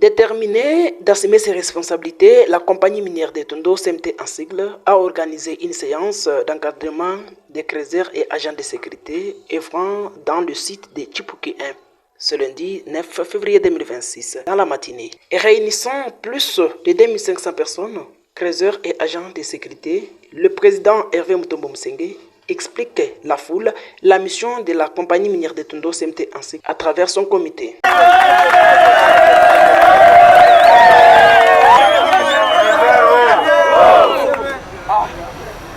Déterminée d'assumer ses responsabilités, la compagnie minière de Tondo, CMT en sigle, a organisé une séance d'encadrement des creuseurs et agents de sécurité œuvrant dans le site de Chipuki 1 ce lundi 9 février 2026 dans la matinée. Et réunissant plus de 2500 personnes, creuseurs et agents de sécurité, le président Hervé Mutombo Msenge explique la foule la mission de la compagnie minière de Tondo CMT en sigle à travers son comité.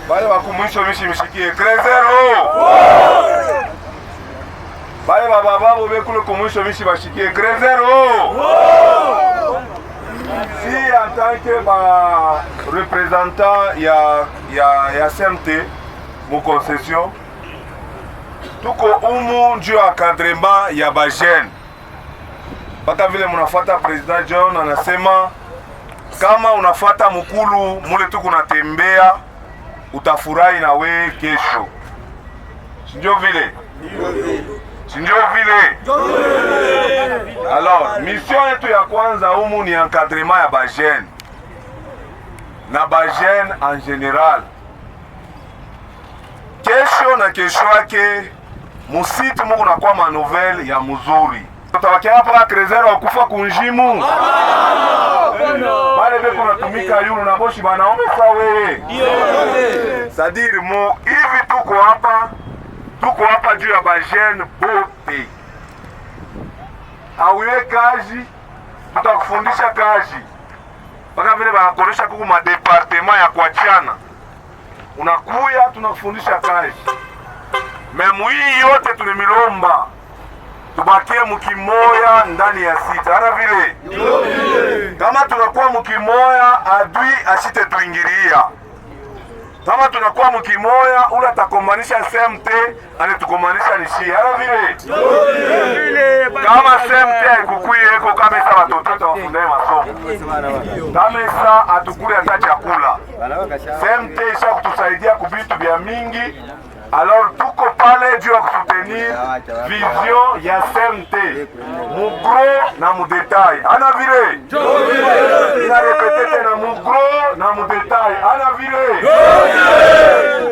Bale bakumusho mishimishikie krezero. Bale baba bekule kumusho mishibashikie krezero. Si en tant que représentant ya CMT mon concession tuko umu juu encadrement ya bajene. Baka vile munafata President John anasema kama unafata mukulu mule tuko natembea utafurahi na we kesho. Sinjo vile? Sinjo vile? Alors, mission yetu ya kwanza humu ni encadrement ya bajene. Na bajene en general. Kesho na kesho yake musiti mungu na kwa manovel ya muzuri. Tutawakia hapa krezero wakufa kunjimu. Bale beko natumika yulu na boshi banaome sawe. Sadiri mo hivi tuko hapa juu ya bajene bote. Awiwe kazi, tutakufundisha kazi. Baka vile banakonesha kuku madepartement ya kuachana. Unakuya tunakufundisha kazi. Memu hii yote tulimilomba. Tubakie mukimoya ndani ya sita. Ana vile? Kama tunakuwa mukimoya adui asite tuingilia. Kama tunakuwa mukimoya ula takombanisha CMT anitukombanisha nishi. Ana vile? Kama CMT haikukuye eko kama isa watoto wafundaye masomo. Kama isa atukule hata chakula. CMT isha kutusaidia kubitu vya mingi. Alors tuko pale juu ya kusutenir vision ya CMT mugro na mudetail. Ana vile? Ina repete na mugro na mudetail. Ana vile?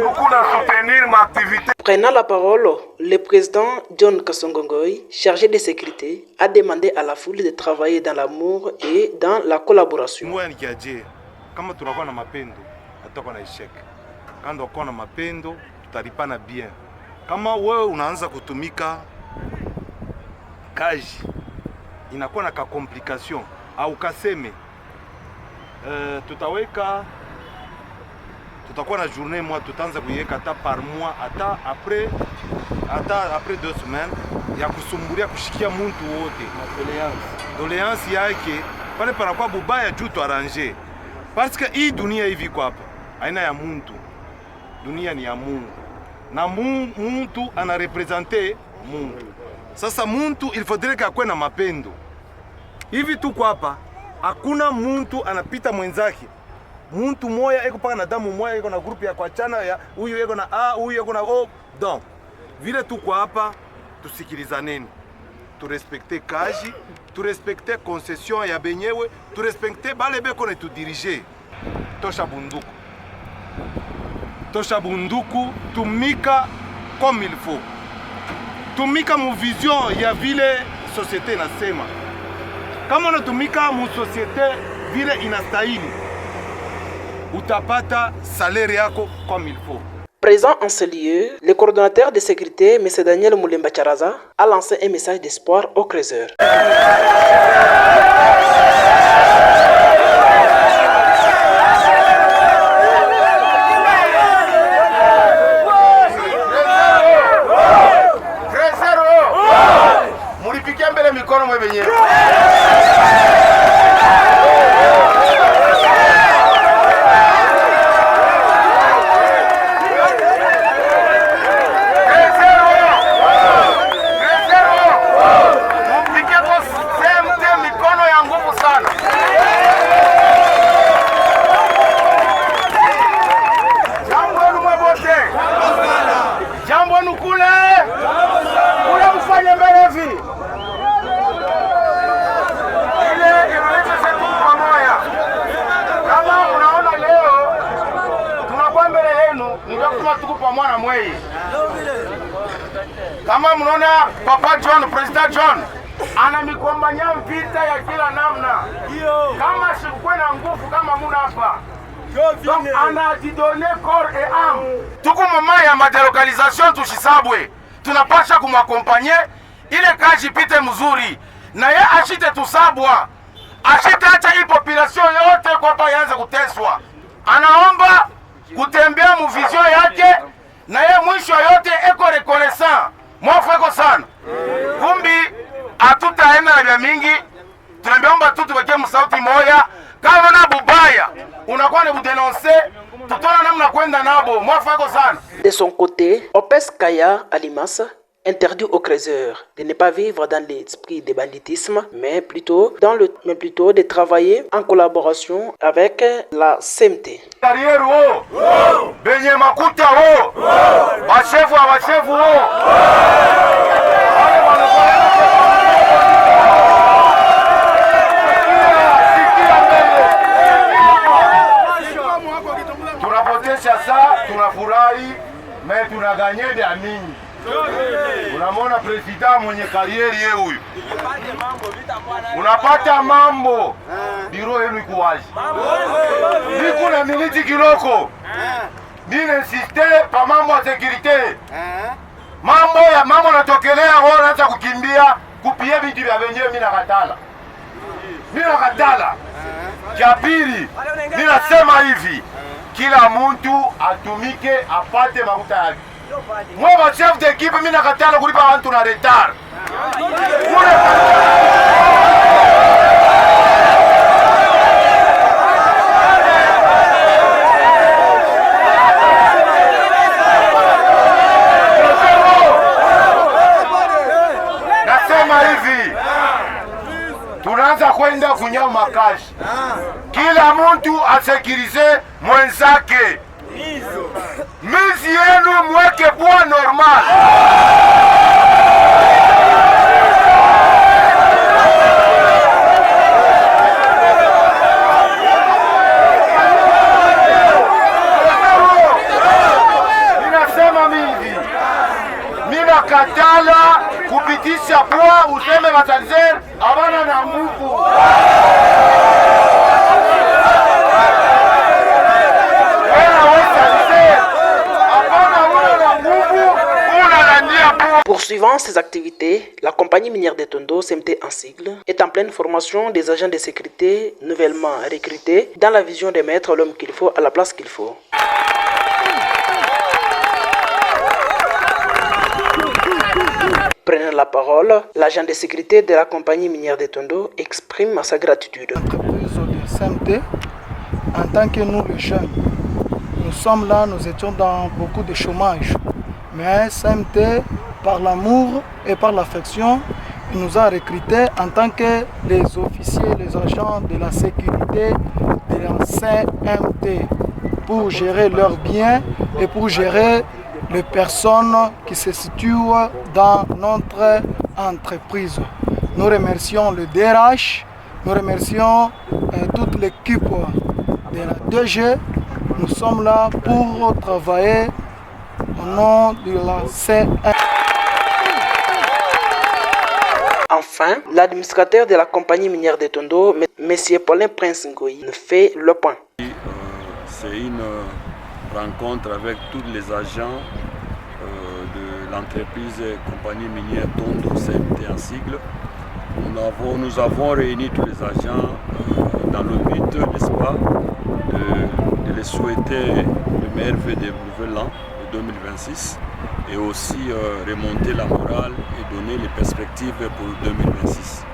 Tuko na soutenir ma activité. Prenant la parole, le président John Kasongongoy, chargé de sécurité, a demandé à la foule de travailler dans l'amour et dans la collaboration. Moi nikiaje kama tunakuwa na mapendo hatakuwa na échec. Kando kwa na mapendo tutalipana bien. Kama wewe unaanza kutumika kazi inakuwa na ka complication au kaseme tutakuwa na journée moi tutaanza kuiweka hata par mois hata après 2 semaines ya kusumbulia kushikia muntu wote doléance yake pale panakuwa bubaya juu tu arranger parce que hii dunia hivi kwa hapa aina ya muntu dunia ni ya Mungu na muntu anarepresente Mungu. Sasa muntu il faudrait que akwe na mapendo hivi tu kwa hapa hakuna muntu anapita mwenzake. Muntu moya eko paka na damu moya eko na grupu ya kuachana ya huyu eko na A huyu eko na O. Donc vile tu kwa hapa tusikilizaneni, turespecte kazi, turespecte concession ya benyewe, turespecte bale beko na tudirige. Tosha bunduku, tumika comme il faut. Tumika mu vision ya vile société nasema. Kama unatumika mu société vile inastahili, utapata salaire yako comme il faut. Présent en ce lieu, le coordonnateur de sécurité, M. Daniel Moulemba Charaza, a lancé un message d'espoir aux creuseurs. Mikono wa mwana mweye. Kama mnaona Papa John, President John ana mikombanya vita ya kila namna. Kama sikuwe na nguvu kama muna hapa. Donc anajidone corps et âme. Tuko mama ya madelocalisation tushisabwe. Tunapasha kumakompanye ile kazi pite mzuri. Na ye ashite tusabwa. Ashite acha hii population yote kwa hapa yanze kuteswa. Anaomba kutembea mu vision yake na ye mwisho yote eko reconnaissant. Mwafeko sana. Kumbi hatutaenda na vya mingi. Tunaomba tu tuweke msauti moja. Kama na bubaya unakuwa ni budenonse, tutona namna kwenda nabo. Mwafeko sana. De son côté, Opes Kaya Alimas interdit aux créateurs de ne pas vivre dans l'esprit de banditisme, mais plutôt de travailler en collaboration avec la CMT. Carrière oh, benye makuta oh, wachefu oh. Tunapotesha saa, tunafurahi, mais tunaganye vya mingi. Unamwona president mwenye karieri ye huyu. Unapata mambo. Biro yenu iko wazi. Niku na militi kiloko. Nine insiste pa mambo ya securite. Mambo natokelea wao wanaanza kukimbia kupie vitu vya wenyewe mimi nakatala. Cha pili, ninasema hivi. Kila mtu atumike apate makuta yake. Moi chef d'équipe mimi nakatala kulipa watu na retard. Nasema hivi. Tunaanza kwenda kunyama makashi. Kila mtu asekirize mwenzake. Mizi yenu mweke bwa normal. Ninasema mingi. Mina katala kupitisha bwa useme matalizer abana na nguvu. Poursuivant ses activités, la compagnie minière de Tondo, CMT en sigle, est en pleine formation des agents de sécurité nouvellement recrutés dans la vision de mettre l'homme qu'il faut à la place qu'il faut. Prenant la parole, l'agent de sécurité de la compagnie minière de Tondo exprime sa gratitude. L'entreprise de CMT, en tant que nous les jeunes, nous sommes là, nous étions dans beaucoup de chômage. Mais CMT, par l'amour et par l'affection, il nous a recrutés en tant que les officiers, les agents de la sécurité de la CMT pour gérer leurs biens et pour gérer les personnes qui se situent dans notre entreprise. Nous remercions le DRH, nous remercions toute l'équipe de la DG. Nous sommes là pour travailler au nom de la CMT. Enfin, l'administrateur de la compagnie minière de Tondo, M. Paulin Prince Ngoyi, fait le point. C'est une rencontre avec tous les agents de l'entreprise compagnie minière Tondo CMT en sigle. Nous avons réuni tous les agents dans le but, n'est-ce pas, de les souhaiter le meilleur vœu de nouvel an de 2026 et aussi remonter la morale et donner les perspectives pour 2026.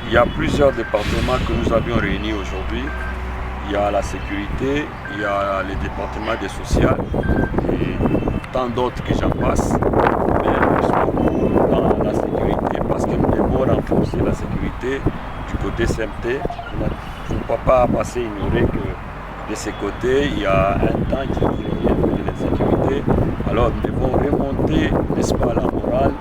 Il y a plusieurs départements que nous avions réunis aujourd'hui. Il y a la sécurité, il y a les départements des sociales et tant d'autres que j'en passe. Mais plus beaucoup dans la sécurité parce que nous devons renforcer la sécurité du côté CMT. Je ne peux pas passer ignorer que de ce côté, il y a un temps qui régnait de l'insécurité. Alors nous devons remonter, n'est-ce pas, la morale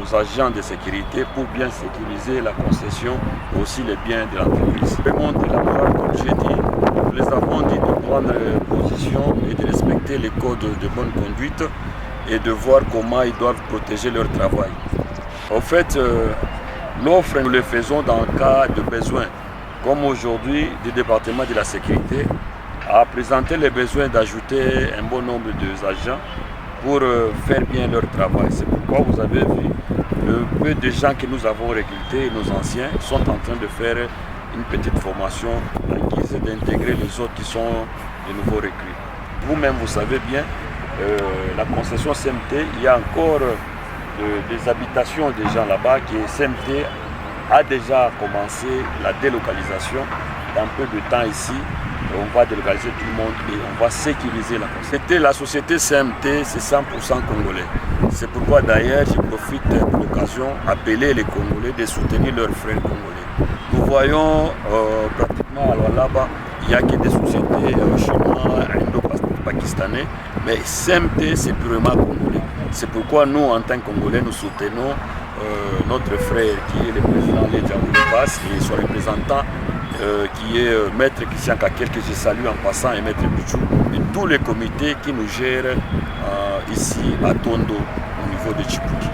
aux aux agents de sécurité pour bien sécuriser la concession et aussi les biens de l'entreprise. Pour remonter la morale, comme j'ai dit, nous les avons dit de prendre position et de respecter les codes de bonne conduite et de voir comment ils doivent protéger leur travail. En fait, l'offre, nous le faisons dans le cas de besoin. Comme aujourd'hui, le département de la sécurité a présenté le besoin d'ajouter un bon nombre d'agents pour faire bien leur travail. C'est pourquoi vous avez vu le peu de gens que nous avons recrutés, nos anciens, sont en train de faire une petite formation en guise d'intégrer les autres qui sont de nouveaux recrues. Vous-même, vous savez bien, la concession CMT, il y a encore des habitations des gens là-bas qui CMT a déjà commencé la délocalisation. Dans peu de temps ici, on va délocaliser tout le monde et on va sécuriser la concession. La société CMT, c'est 100% congolais. C'est pourquoi d'ailleurs, je profite de l'occasion d'appeler les Congolais de soutenir leurs frères congolais. Nous voyons pratiquement là-bas, il n'y a que des sociétés chinoises, indo-pakistanais, mais CMT, c'est purement congolais. C'est pourquoi nous, en tant que Congolais, nous soutenons notre frère qui est le président Ledja Boniface et son représentant qui est Maître Christian Kakel, que je salue en passant, et Maître Bichou, et tous les comités qui nous gèrent ici à Tondo, au niveau de Djibouti.